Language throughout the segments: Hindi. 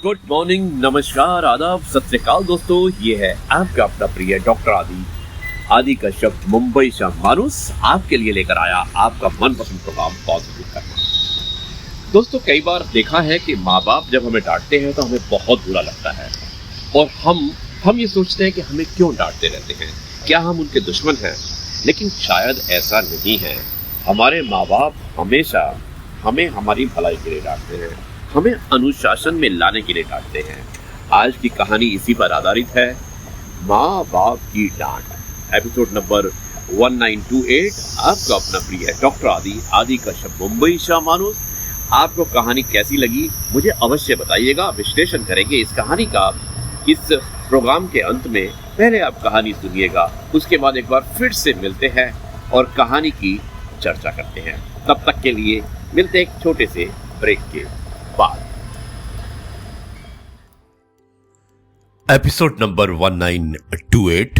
गुड मॉर्निंग, नमस्कार, आदाब, सत श्री अकाल दोस्तों। ये है आपका अपना प्रिय डॉक्टर आदि का शब्द मुंबई से मानुस आपके लिए लेकर आया आपका मनपसंद प्रोग्राम पॉजिटिव करना। दोस्तों, कई बार देखा है कि माँ बाप जब हमें डांटते हैं तो हमें बहुत बुरा लगता है और हम ये सोचते हैं कि हमें क्यों डांटते रहते हैं, क्या हम उनके दुश्मन हैं? लेकिन शायद ऐसा नहीं है। हमारे माँ बाप हमेशा हमें हमारी भलाई के लिए डांटते हैं, हमें अनुशासन में लाने के लिए डांटते हैं। आज की कहानी इसी पर आधारित है, माँ बाप की डांट। Episode number 1928। आपका अपना प्रिय डॉक्टर आदि का शब्द मुंबई से मानुस। आपको कहानी कैसी लगी मुझे अवश्य बताइएगा। विश्लेषण करेंगे इस कहानी का इस प्रोग्राम के अंत में। पहले आप कहानी सुनिएगा, उसके बाद एक बार फिर से मिलते हैं और कहानी की चर्चा करते हैं। तब तक के लिए मिलते हैं एक छोटे से ब्रेक के बाद। एपिसोड नंबर 1928,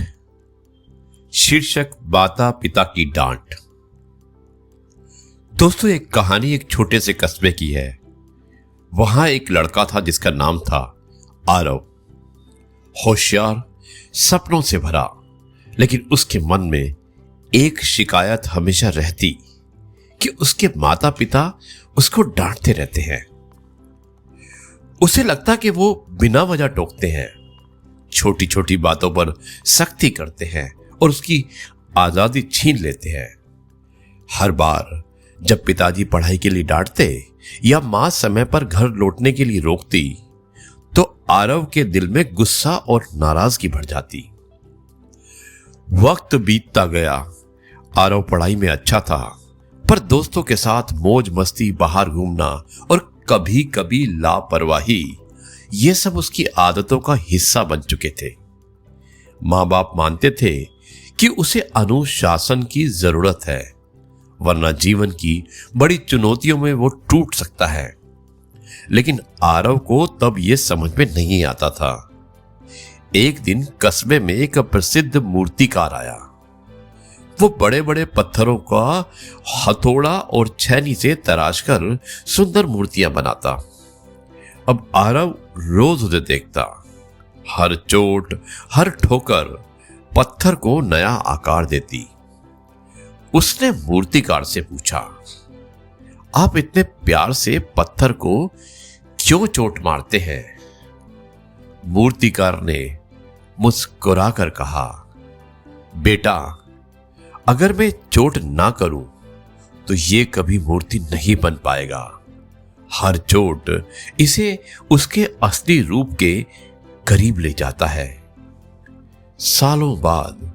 शीर्षक माता पिता की डांट। दोस्तों, एक कहानी एक छोटे से कस्बे की है। वहां एक लड़का था जिसका नाम था आरव। होशियार, सपनों से भरा, लेकिन उसके मन में एक शिकायत हमेशा रहती कि उसके माता पिता उसको डांटते रहते हैं। उसे लगता कि वो बिना वजह टोकते हैं, छोटी छोटी बातों पर सख्ती करते हैं और उसकी आजादी छीन लेते हैं। हर बार जब पिताजी पढ़ाई के लिए डांटते या मां समय पर घर लौटने के लिए रोकती तो आरव के दिल में गुस्सा और नाराजगी भर जाती। वक्त बीतता गया। आरव पढ़ाई में अच्छा था, पर दोस्तों के साथ मौज मस्ती, बाहर घूमना और कभी कभी लापरवाही, ये सब उसकी आदतों का हिस्सा बन चुके थे। मां बाप मानते थे कि उसे अनुशासन की जरूरत है, वरना जीवन की बड़ी चुनौतियों में वो टूट सकता है। लेकिन आरव को तब ये समझ में नहीं आता था। एक दिन कस्बे में एक प्रसिद्ध मूर्तिकार आया। वो बड़े बड़े पत्थरों का हथौड़ा और छेनी से तराशकर सुंदर मूर्तियां बनाता। अब आरव रोज उसे देखता। हर चोट, हर ठोकर पत्थर को नया आकार देती। उसने मूर्तिकार से पूछा, आप इतने प्यार से पत्थर को क्यों चोट मारते हैं? मूर्तिकार ने मुस्कुराकर कहा, बेटा, अगर मैं चोट ना करूं तो ये कभी मूर्ति नहीं बन पाएगा। हर चोट इसे उसके असली रूप के करीब ले जाता है। सालों बाद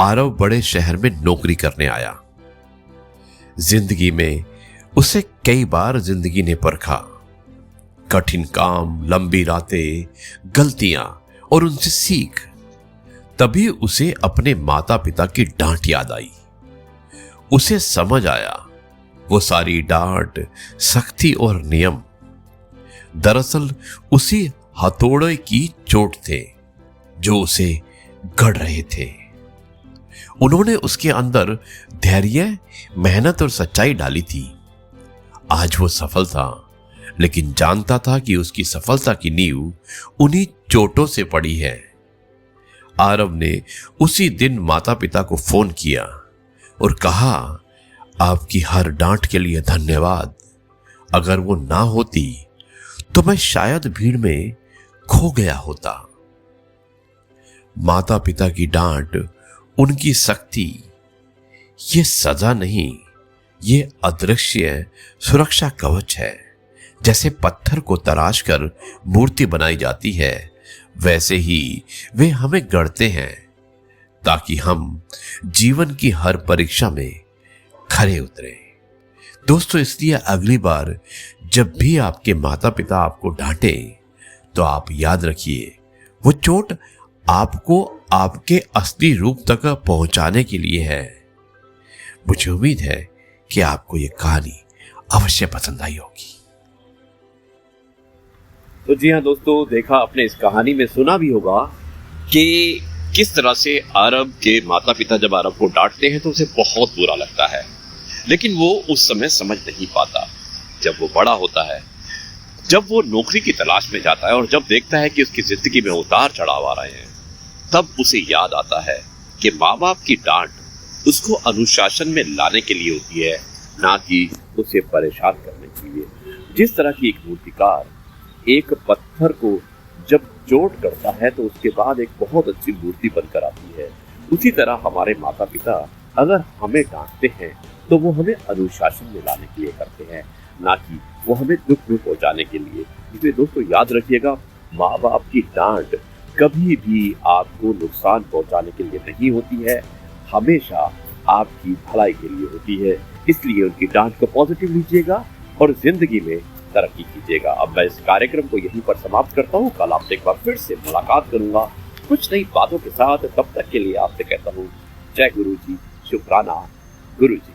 आरव बड़े शहर में नौकरी करने आया। जिंदगी में उसे कई बार जिंदगी ने परखा। कठिन काम, लंबी रातें, गलतियां और उनसे सीख। तभी उसे अपने माता पिता की डांट याद आई। उसे समझ आया वो सारी डांट, सख्ती और नियम दरअसल उसी हथौड़े की चोट थे जो उसे गढ़ रहे थे। उन्होंने उसके अंदर धैर्य, मेहनत और सच्चाई डाली थी। आज वो सफल था, लेकिन जानता था कि उसकी सफलता की नींव उन्हीं चोटों से पड़ी है। आरव ने उसी दिन माता पिता को फोन किया और कहा, आपकी हर डांट के लिए धन्यवाद। अगर वो ना होती तो मैं शायद भीड़ में खो गया होता। माता पिता की डांट, उनकी सख्ती, ये सजा नहीं, ये अदृश्य सुरक्षा कवच है। जैसे पत्थर को तराश कर मूर्ति बनाई जाती है, वैसे ही वे हमें गढ़ते हैं ताकि हम जीवन की हर परीक्षा में खरे उतरे। दोस्तों, इसलिए अगली बार जब भी आपके माता पिता आपको डांटे तो आप याद रखिए, वो चोट आपको आपके असली रूप तक पहुंचाने के लिए है। मुझे उम्मीद है कि आपको ये कहानी अवश्य पसंद आई होगी। तो जी हाँ दोस्तों, देखा आपने, इस कहानी में सुना भी होगा कि किस तरह से आरव के माता पिता जब आरव को डांटते हैं तो उसे बहुत बुरा लगता है, लेकिन वो उस समय समझ नहीं पाता। जब वो बड़ा होता है जब वो नौकरी की तलाश में जाता है और जब देखता है कि उसकी जिंदगी में उतार चढ़ाव आ रहे हैं, तब उसे याद आता है कि माँ बाप की डांट उसको अनुशासन में लाने के लिए होती है, ना कि उसे परेशान करने के लिए। जिस तरह की एक मूर्तिकार एक पत्थर को जब चोट करता है तो उसके बाद एक बहुत अच्छी मूर्ति बनकर आती है, उसी तरह हमारे माता पिता अगर हमें डांटते हैं तो वो हमें अनुशासन में लाने के लिए करते हैं, ना कि वो हमें दुख में पहुंचाने के लिए। इसलिए दोस्तों याद रखिएगा, माँ बाप की डांट कभी भी आपको नुकसान पहुंचाने के लिए नहीं होती है, हमेशा आपकी भलाई के लिए होती है। इसलिए उनकी डांट को पॉजिटिव लीजिएगा और जिंदगी में तरक्की कीजिएगा। अब मैं इस कार्यक्रम को यहीं पर समाप्त करता हूँ। कल आपसे एक बार फिर से मुलाकात करूंगा कुछ नई बातों के साथ। तब तक के लिए आपसे कहता हूँ जय गुरु जी, शुक्राना गुरु जी।